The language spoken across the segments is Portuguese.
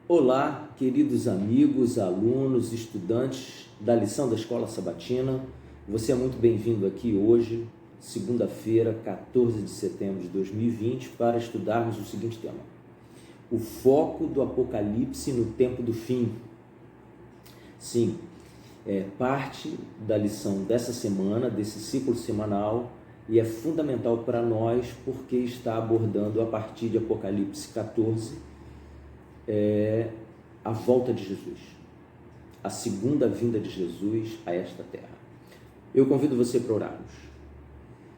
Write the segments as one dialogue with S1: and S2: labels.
S1: Olá, queridos amigos, alunos, estudantes da lição da Escola Sabatina. Você é muito bem-vindo aqui hoje, segunda-feira, 14 de setembro de 2020, para estudarmos o seguinte tema: o foco do Apocalipse no tempo do fim. Sim, é parte da lição dessa semana, desse ciclo semanal, e é fundamental para nós porque está abordando a partir de Apocalipse 14, a volta de Jesus, a segunda vinda de Jesus a esta terra. Eu convido você para orarmos.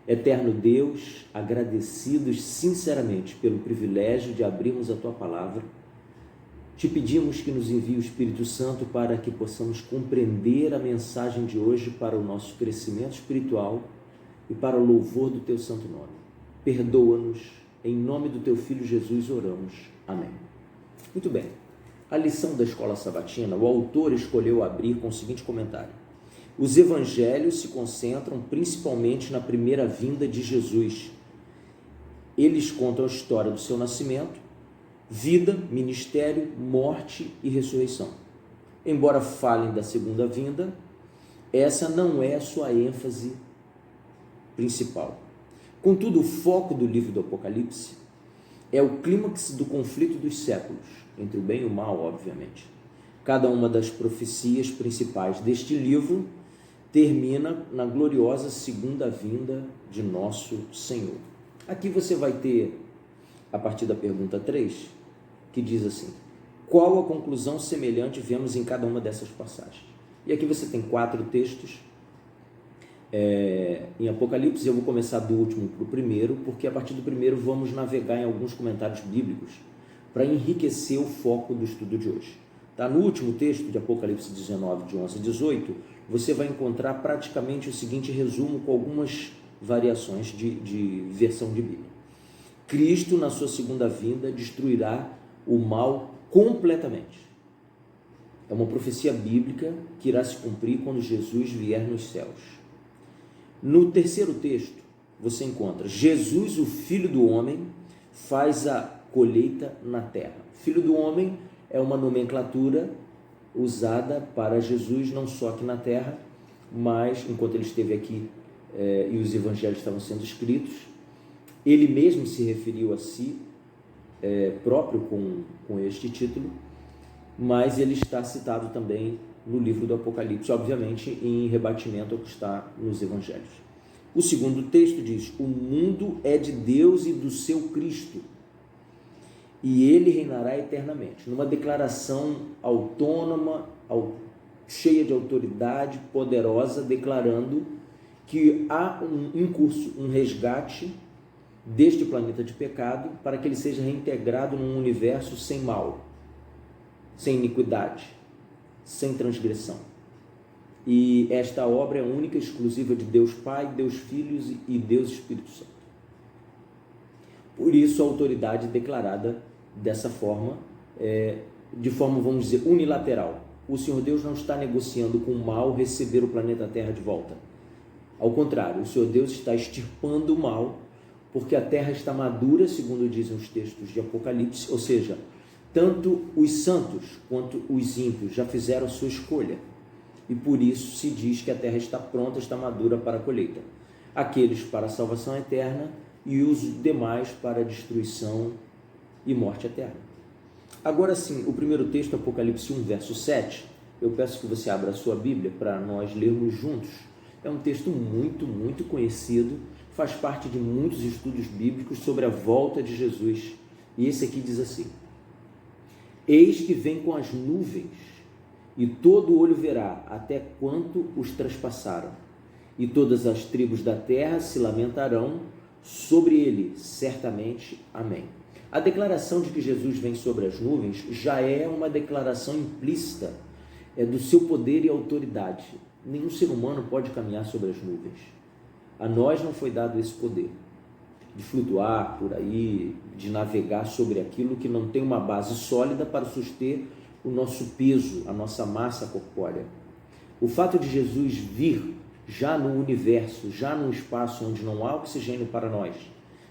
S1: Eterno Deus, agradecidos sinceramente pelo privilégio de abrirmos a Tua Palavra, te pedimos que nos envie o Espírito Santo para que possamos compreender a mensagem de hoje para o nosso crescimento espiritual e para o louvor do Teu santo nome. Perdoa-nos, em nome do Teu Filho Jesus oramos. Amém. Muito bem, a lição da Escola Sabatina, o autor escolheu abrir com o seguinte comentário: os evangelhos se concentram principalmente na primeira vinda de Jesus. Eles contam a história do seu nascimento, vida, ministério, morte e ressurreição. Embora falem da segunda vinda, essa não é a sua ênfase principal. Contudo, o foco do livro do Apocalipse é o clímax do conflito dos séculos, entre o bem e o mal, obviamente. Cada uma das profecias principais deste livro termina na gloriosa segunda vinda de nosso Senhor. Aqui você vai ter, a partir da pergunta 3, que diz assim: qual a conclusão semelhante vemos em cada uma dessas passagens? E aqui você tem 4 textos. Em Apocalipse, eu vou começar do último para o primeiro, porque a partir do primeiro vamos navegar em alguns comentários bíblicos para enriquecer o foco do estudo de hoje. Tá? No último texto de Apocalipse 19, de 11 a 18, você vai encontrar praticamente o seguinte resumo com algumas variações de versão de Bíblia. Cristo, na sua segunda vinda, destruirá o mal completamente. É uma profecia bíblica que irá se cumprir quando Jesus vier nos céus. No terceiro texto, você encontra Jesus, o Filho do Homem, faz a colheita na terra. Filho do Homem é uma nomenclatura usada para Jesus, não só aqui na terra, mas enquanto ele esteve aqui e os evangelhos estavam sendo escritos, ele mesmo se referiu a si próprio com este título, mas ele está citado também no livro do Apocalipse, obviamente em rebatimento ao que está nos evangelhos. O segundo texto diz: o mundo é de Deus e do seu Cristo, e ele reinará eternamente. Numa declaração autônoma, cheia de autoridade, poderosa, declarando que há em curso um resgate deste planeta de pecado para que ele seja reintegrado num universo sem mal, sem iniquidade, sem transgressão. E esta obra é única, exclusiva de Deus Pai, Deus Filho e Deus Espírito Santo. Por isso a autoridade declarada dessa forma, de forma, vamos dizer, unilateral. O Senhor Deus não está negociando com o mal receber o planeta Terra de volta. Ao contrário, o Senhor Deus está extirpando o mal, porque a terra está madura, segundo dizem os textos de Apocalipse, ou seja, tanto os santos quanto os ímpios já fizeram a sua escolha, e por isso se diz que a terra está pronta, está madura para a colheita. Aqueles para a salvação eterna e os demais para a destruição e morte eterna. Agora sim, o primeiro texto, Apocalipse 1, verso 7, eu peço que você abra a sua Bíblia para nós lermos juntos. É um texto muito conhecido, faz parte de muitos estudos bíblicos sobre a volta de Jesus. E esse aqui diz assim: eis que vem com as nuvens, e todo olho verá até quanto os traspassaram, e todas as tribos da terra se lamentarão sobre ele, certamente. Amém. A declaração de que Jesus vem sobre as nuvens já é uma declaração implícita do seu poder e autoridade. Nenhum ser humano pode caminhar sobre as nuvens. A nós não foi dado esse poder de flutuar por aí, de navegar sobre aquilo que não tem uma base sólida para suster o nosso peso, a nossa massa corpórea. O fato de Jesus vir já no universo, já num espaço onde não há oxigênio para nós,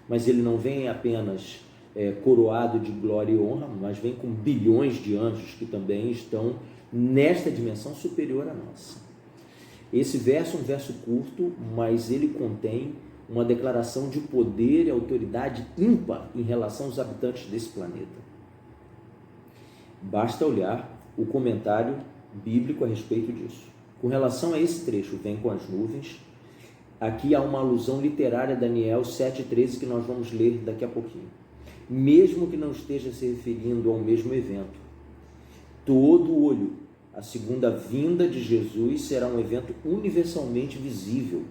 S1: mas ele não vem apenas coroado de glória e honra, mas vem com bilhões de anjos que também estão nesta dimensão superior à nossa. Esse verso é um verso curto, mas ele contém uma declaração de poder e autoridade ímpar em relação aos habitantes desse planeta. Basta olhar o comentário bíblico a respeito disso. Com relação a esse trecho, vem com as nuvens, aqui há uma alusão literária a Daniel 7,13 que nós vamos ler daqui a pouquinho. Mesmo que não esteja se referindo ao mesmo evento, todo olho, a segunda vinda de Jesus será um evento universalmente visível,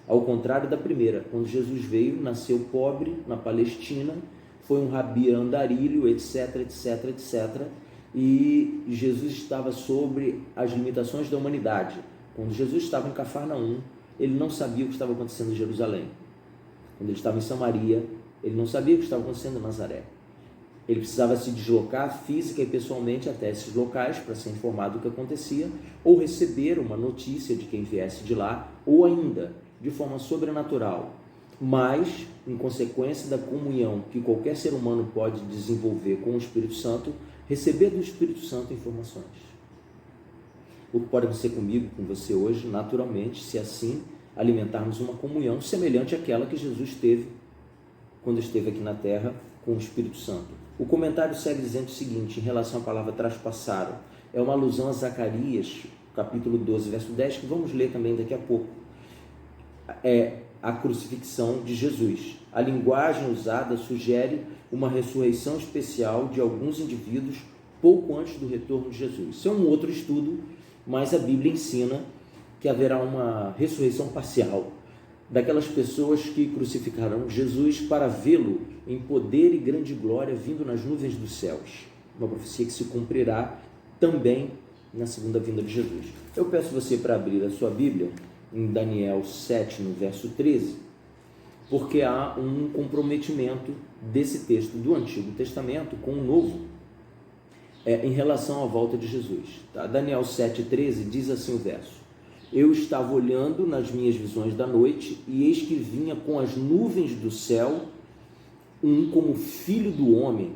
S1: ao contrário da primeira. Quando Jesus veio, nasceu pobre na Palestina, foi um rabi andarilho, etc, etc, etc, e Jesus estava sobre as limitações da humanidade. Quando Jesus estava em Cafarnaum, ele não sabia o que estava acontecendo em Jerusalém. Quando ele estava em Samaria, ele não sabia o que estava acontecendo em Nazaré. Ele precisava se deslocar física e pessoalmente até esses locais para ser informado do que acontecia, ou receber uma notícia de quem viesse de lá, ou ainda, de forma sobrenatural, mas, em consequência da comunhão que qualquer ser humano pode desenvolver com o Espírito Santo, receber do Espírito Santo informações. O que pode acontecer comigo, com você hoje, naturalmente, se assim alimentarmos uma comunhão semelhante àquela que Jesus teve quando esteve aqui na terra com o Espírito Santo. O comentário segue dizendo o seguinte, em relação à palavra traspassaram, é uma alusão a Zacarias, capítulo 12, verso 10, que vamos ler também daqui a pouco. É a crucifixão de Jesus. A linguagem usada sugere uma ressurreição especial de alguns indivíduos pouco antes do retorno de Jesus. Isso é um outro estudo, mas a Bíblia ensina que haverá uma ressurreição parcial daquelas pessoas que crucificarão Jesus para vê-lo em poder e grande glória vindo nas nuvens dos céus. Uma profecia que se cumprirá também na segunda vinda de Jesus. Eu peço você para abrir a sua Bíblia em Daniel 7, no verso 13, porque há um comprometimento desse texto do Antigo Testamento com o Novo em relação à volta de Jesus. Tá? Daniel 7,13 diz assim o verso: eu estava olhando nas minhas visões da noite, e eis que vinha com as nuvens do céu um como filho do homem,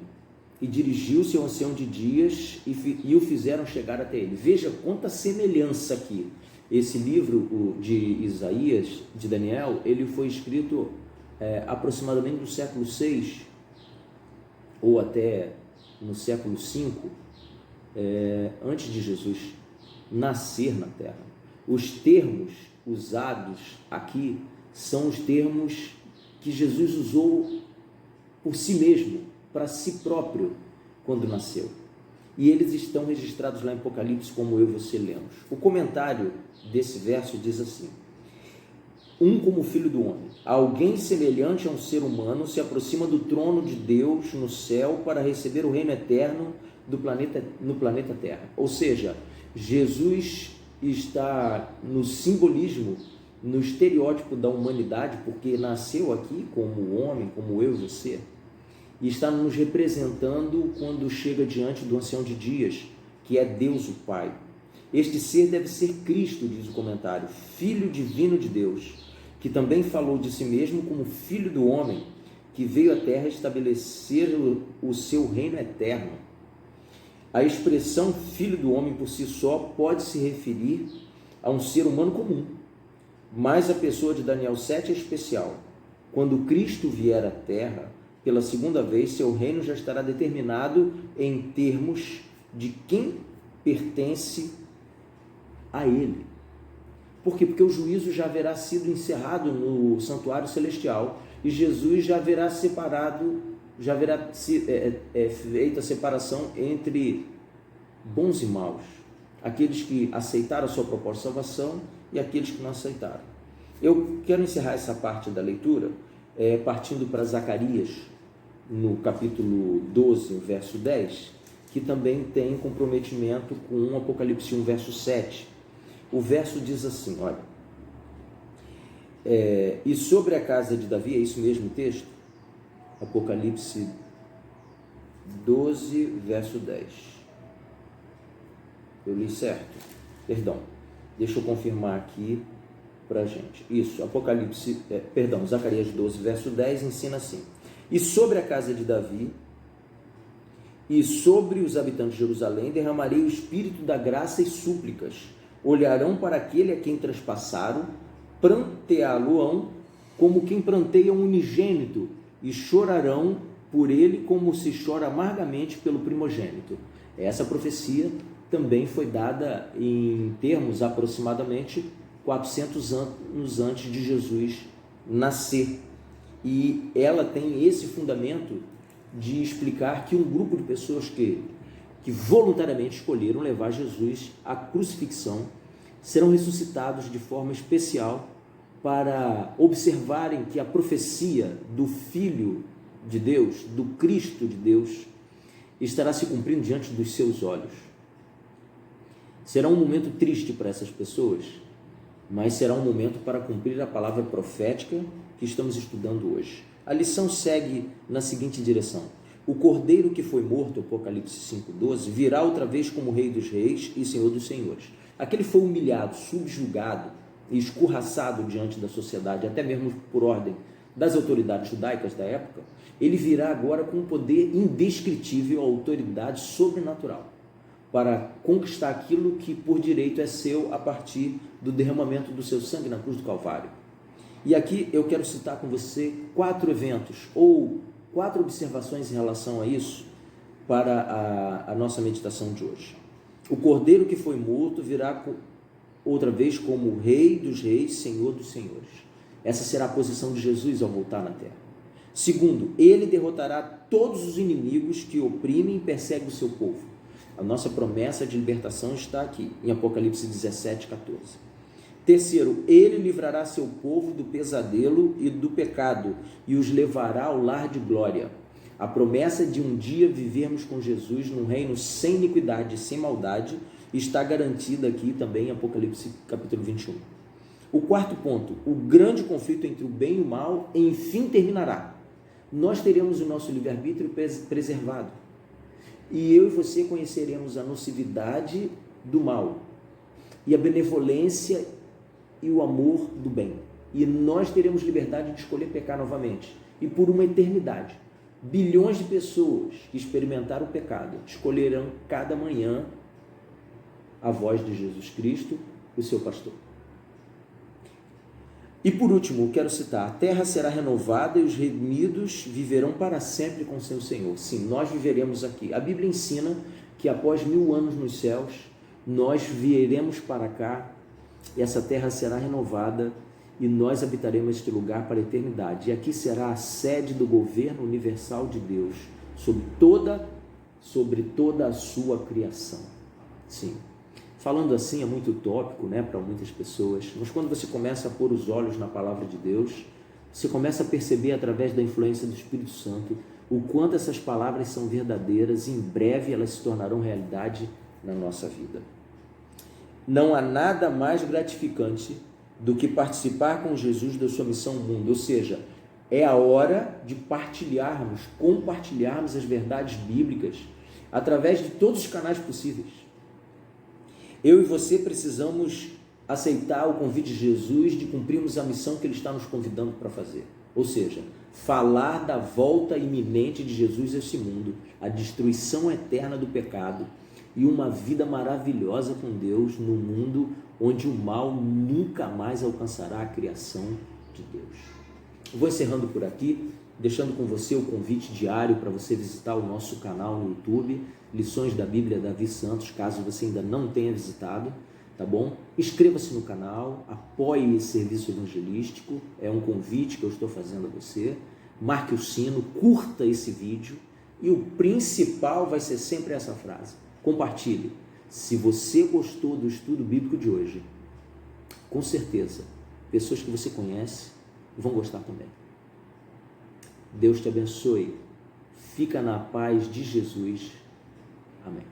S1: e dirigiu-se ao ancião de dias e o fizeram chegar até ele. Veja quanta semelhança aqui. Esse livro de Isaías, de Daniel, ele foi escrito aproximadamente no século 6 ou até no século 5, antes de Jesus nascer na terra. Os termos usados aqui são os termos que Jesus usou por si mesmo, para si próprio, quando nasceu. E eles estão registrados lá em Apocalipse, como eu e você lemos. O comentário desse verso diz assim: um como filho do homem, alguém semelhante a um ser humano se aproxima do trono de Deus no céu para receber o reino eterno no planeta Terra. Ou seja, Jesus está no simbolismo, no estereótipo da humanidade, porque nasceu aqui como homem, como eu e você, e está nos representando quando chega diante do ancião de dias, que é Deus o Pai. Este ser deve ser Cristo, diz o comentário, Filho divino de Deus, que também falou de si mesmo como Filho do homem, que veio à terra estabelecer o seu reino eterno. A expressão Filho do homem por si só pode se referir a um ser humano comum, mas a pessoa de Daniel 7 é especial. Quando Cristo vier à terra pela segunda vez, seu reino já estará determinado em termos de quem pertence a ele. Por quê? Porque o juízo já haverá sido encerrado no santuário celestial e Jesus já haverá separado, já haverá feita a separação entre bons e maus, aqueles que aceitaram a sua proposta de salvação e aqueles que não aceitaram. Eu quero encerrar essa parte da leitura partindo para Zacarias, no capítulo 12, verso 10, que também tem comprometimento com Apocalipse 1, verso 7. O verso diz assim, olha, e sobre a casa de Davi, é isso mesmo o texto? Apocalipse 12, verso 10. Eu li certo? Perdão, deixa eu confirmar aqui para a gente. Isso, Zacarias 12, verso 10 ensina assim: e sobre a casa de Davi E sobre os habitantes de Jerusalém derramarei o espírito da graça e súplicas. Olharão para aquele a quem traspassaram, pranteá-lo-ão como quem pranteia um unigênito, e chorarão por ele como se chora amargamente pelo primogênito. Essa profecia também foi dada em termos aproximadamente 400 anos antes de Jesus nascer. E ela tem esse fundamento de explicar que um grupo de pessoas que voluntariamente escolheram levar Jesus à crucifixão serão ressuscitados de forma especial para observarem que a profecia do Filho de Deus, do Cristo de Deus, estará se cumprindo diante dos seus olhos. Será um momento triste para essas pessoas, mas será um momento para cumprir a palavra profética que estamos estudando hoje. A lição segue na seguinte direção: o cordeiro que foi morto, Apocalipse 5,12, virá outra vez como Rei dos Reis e Senhor dos Senhores. Aquele foi humilhado, subjugado e escorraçado diante da sociedade, até mesmo por ordem das autoridades judaicas da época, ele virá agora com um poder indescritível, autoridade sobrenatural, para conquistar aquilo que por direito é seu a partir do derramamento do seu sangue na cruz do Calvário. E aqui eu quero citar com você 4 eventos ou 4 observações em relação a isso para a nossa meditação de hoje. O cordeiro que foi morto virá outra vez como Rei dos Reis, Senhor dos Senhores. Essa será a posição de Jesus ao voltar na terra. Segundo, ele derrotará todos os inimigos que oprimem e perseguem o seu povo. A nossa promessa de libertação está aqui, em Apocalipse 17, 14. Terceiro, ele livrará seu povo do pesadelo e do pecado e os levará ao lar de glória. A promessa de um dia vivermos com Jesus num reino sem iniquidade e sem maldade está garantida aqui também em Apocalipse capítulo 21. O quarto ponto, o grande conflito entre o bem e o mal enfim terminará. Nós teremos o nosso livre-arbítrio preservado. E eu e você conheceremos a nocividade do mal e a benevolência e o amor do bem. E nós teremos liberdade de escolher pecar novamente. E por uma eternidade. Bilhões de pessoas que experimentaram o pecado escolherão cada manhã a voz de Jesus Cristo, o seu pastor. E por último, quero citar, a terra será renovada e os redimidos viverão para sempre com seu Senhor. Sim, nós viveremos aqui. A Bíblia ensina que após 1000 anos nos céus, nós viremos para cá e essa terra será renovada e nós habitaremos este lugar para a eternidade. E aqui será a sede do governo universal de Deus sobre toda a sua criação. Sim. Falando assim é muito utópico, né, para muitas pessoas, mas quando você começa a pôr os olhos na palavra de Deus, você começa a perceber através da influência do Espírito Santo o quanto essas palavras são verdadeiras e em breve elas se tornarão realidade na nossa vida. Não há nada mais gratificante do que participar com Jesus da sua missão no mundo, ou seja, é a hora de compartilharmos as verdades bíblicas através de todos os canais possíveis. Eu e você precisamos aceitar o convite de Jesus de cumprirmos a missão que Ele está nos convidando para fazer. Ou seja, falar da volta iminente de Jesus a esse mundo, a destruição eterna do pecado e uma vida maravilhosa com Deus no mundo onde o mal nunca mais alcançará a criação de Deus. Vou encerrando por aqui, deixando com você o convite diário para você visitar o nosso canal no YouTube, Lições da Bíblia Davi Santos, caso você ainda não tenha visitado, tá bom? Inscreva-se no canal, apoie esse serviço evangelístico, é um convite que eu estou fazendo a você, marque o sino, curta esse vídeo e o principal vai ser sempre essa frase, compartilhe. Se você gostou do estudo bíblico de hoje, com certeza, pessoas que você conhece vão gostar também. Deus te abençoe. Fica na paz de Jesus. Amém.